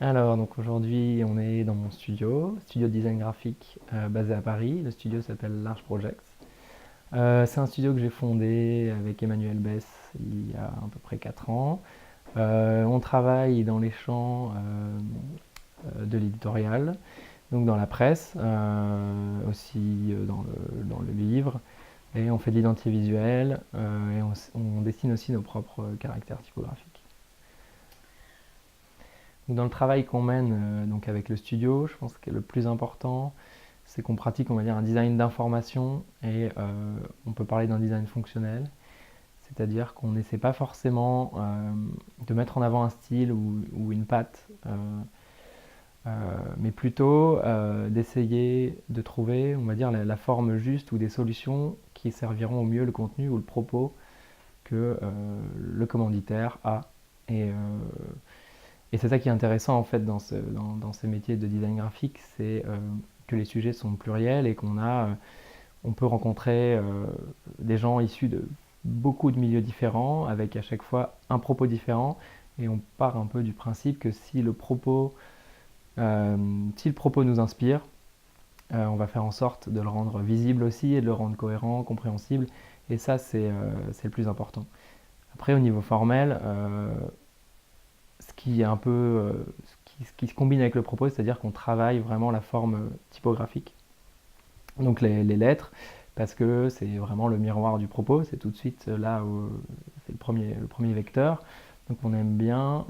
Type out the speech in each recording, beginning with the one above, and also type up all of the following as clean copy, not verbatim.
Alors, donc aujourd'hui, on est dans mon studio de design graphique basé à Paris. Le studio s'appelle Large Projects. C'est un studio que j'ai fondé avec Emmanuel Bess il y a à peu près 4 ans. On travaille dans les champs de l'éditorial, donc dans la presse, aussi dans le livre, et on fait de l'identité visuelle et on dessine aussi nos propres caractères typographiques. Dans le travail qu'on mène donc avec le studio, je pense que le plus important, c'est qu'on pratique, on va dire, un design d'information et on peut parler d'un design fonctionnel, c'est-à-dire qu'on n'essaie pas forcément de mettre en avant un style ou une patte, mais plutôt d'essayer de trouver, on va dire, la forme juste ou des solutions qui serviront au mieux le contenu ou le propos que le commanditaire a. Et et c'est ça qui est intéressant en fait dans ces métiers de design graphique, c'est que les sujets sont pluriels et on peut rencontrer des gens issus de beaucoup de milieux différents, avec à chaque fois un propos différent, et on part un peu du principe que si le propos nous inspire, on va faire en sorte de le rendre visible aussi et de le rendre cohérent, compréhensible, et ça c'est le plus important. Après au niveau formel, ce qui est un peu ce qui se combine avec le propos, c'est-à-dire qu'on travaille vraiment la forme typographique, donc les lettres, parce que c'est vraiment le miroir du propos, c'est tout de suite là où c'est le premier vecteur. Donc on aime bien,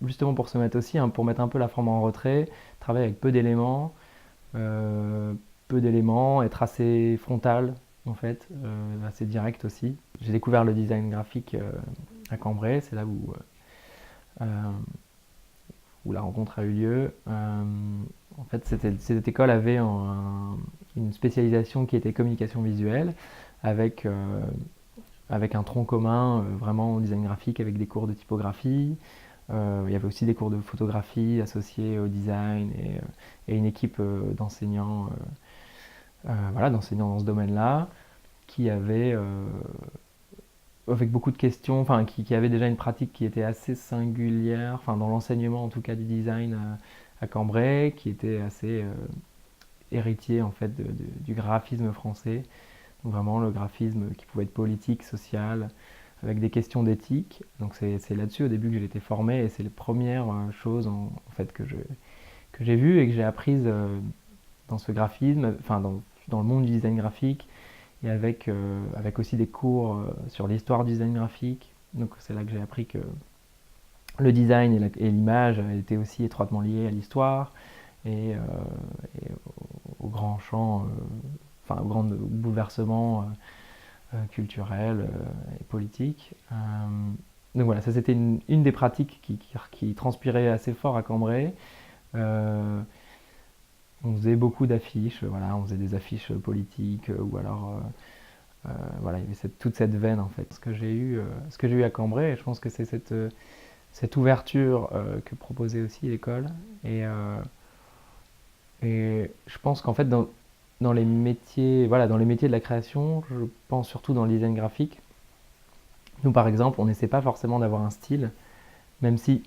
justement pour se mettre aussi, hein, pour mettre un peu la forme en retrait, travailler avec euh, peu d'éléments, être assez frontal en fait, assez direct aussi. J'ai découvert le design graphique à Cambrai, c'est là euh, où la rencontre a eu lieu. En fait, cette école avait une spécialisation qui était communication visuelle, avec, euh, avec un tronc commun vraiment au design graphique, avec des cours de typographie. Il y avait aussi des cours de photographie associés au design et une équipe d'enseignants dans ce domaine-là qui avait avec beaucoup de questions, enfin qui avait déjà une pratique qui était assez singulière, enfin dans l'enseignement en tout cas du design à Cambrai, qui était assez héritier en fait du graphisme français, donc vraiment le graphisme qui pouvait être politique, social, avec des questions d'éthique. Donc c'est là-dessus au début que j'ai été formé et c'est les premières choses en fait que j'ai vues et que j'ai apprises dans ce graphisme, enfin dans le monde du design graphique et avec aussi des cours sur l'histoire du design graphique. Donc c'est là que j'ai appris que le design et l'image étaient aussi étroitement liés à l'histoire et au grand champ, enfin au grand bouleversement culturel et politique. Donc voilà, ça c'était une des pratiques qui transpirait assez fort à Cambrai. Euh, on faisait beaucoup d'affiches, voilà, on faisait des affiches politiques ou alors voilà, il y avait toute cette veine en fait. Ce que j'ai eu à Cambrai, et je pense que c'est cette ouverture que proposait aussi l'école. Et, euh, et je pense qu'en fait, dans les métiers, voilà, dans les métiers de la création, je pense surtout dans le design graphique. Nous, par exemple, on n'essaie pas forcément d'avoir un style, même si,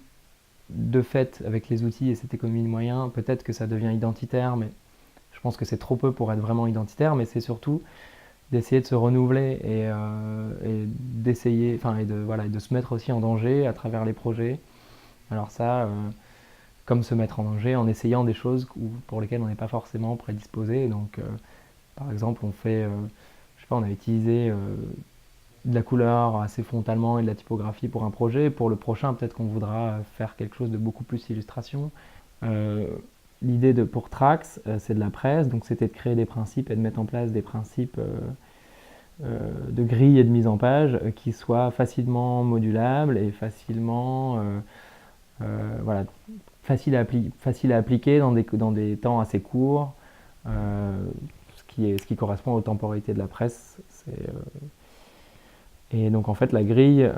de fait, avec les outils et cette économie de moyens, peut-être que ça devient identitaire, mais je pense que c'est trop peu pour être vraiment identitaire, mais c'est surtout d'essayer de se renouveler et d'essayer, enfin, et de se mettre aussi en danger à travers les projets. Alors ça, comme se mettre en danger en essayant des choses pour lesquelles on n'est pas forcément prédisposé. Donc, par exemple, je sais pas, on a utilisé de la couleur assez frontalement et de la typographie pour un projet. Pour le prochain, peut-être qu'on voudra faire quelque chose de beaucoup plus illustration. Euh, L'idée pour Trax, c'est de la presse, donc c'était de créer des principes et de mettre en place des principes de grille et de mise en page qui soient facilement modulables et voilà, facile à appliquer dans des temps assez courts, euh, ce qui correspond aux temporalités de la presse. Et donc en fait la grille,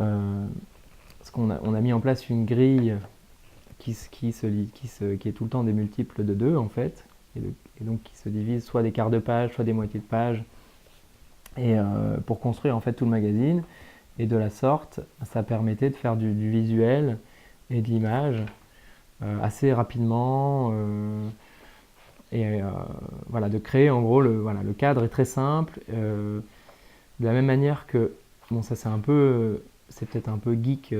on a mis en place une grille qui est tout le temps des multiples de 2 en fait, et donc qui se divise soit des quarts de page, soit des moitiés de page, et pour construire en fait tout le magazine. Et de la sorte, ça permettait de faire du visuel et de l'image assez rapidement. Et voilà, de créer en gros voilà, le cadre est très simple. De la même manière que, bon, ça c'est un peu, c'est peut-être un peu geek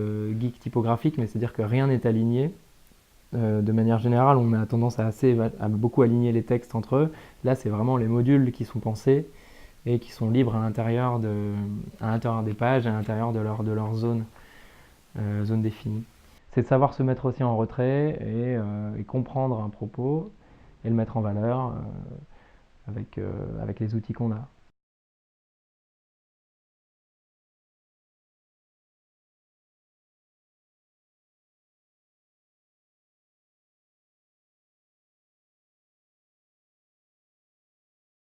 typographique, mais c'est-à-dire que rien n'est aligné. De manière générale, on a tendance à beaucoup aligner les textes entre eux. Là, c'est vraiment les modules qui sont pensés et qui sont libres à l'intérieur des pages, à l'intérieur de leur zone définie. C'est de savoir se mettre aussi en retrait et comprendre un propos et le mettre en valeur avec les outils qu'on a.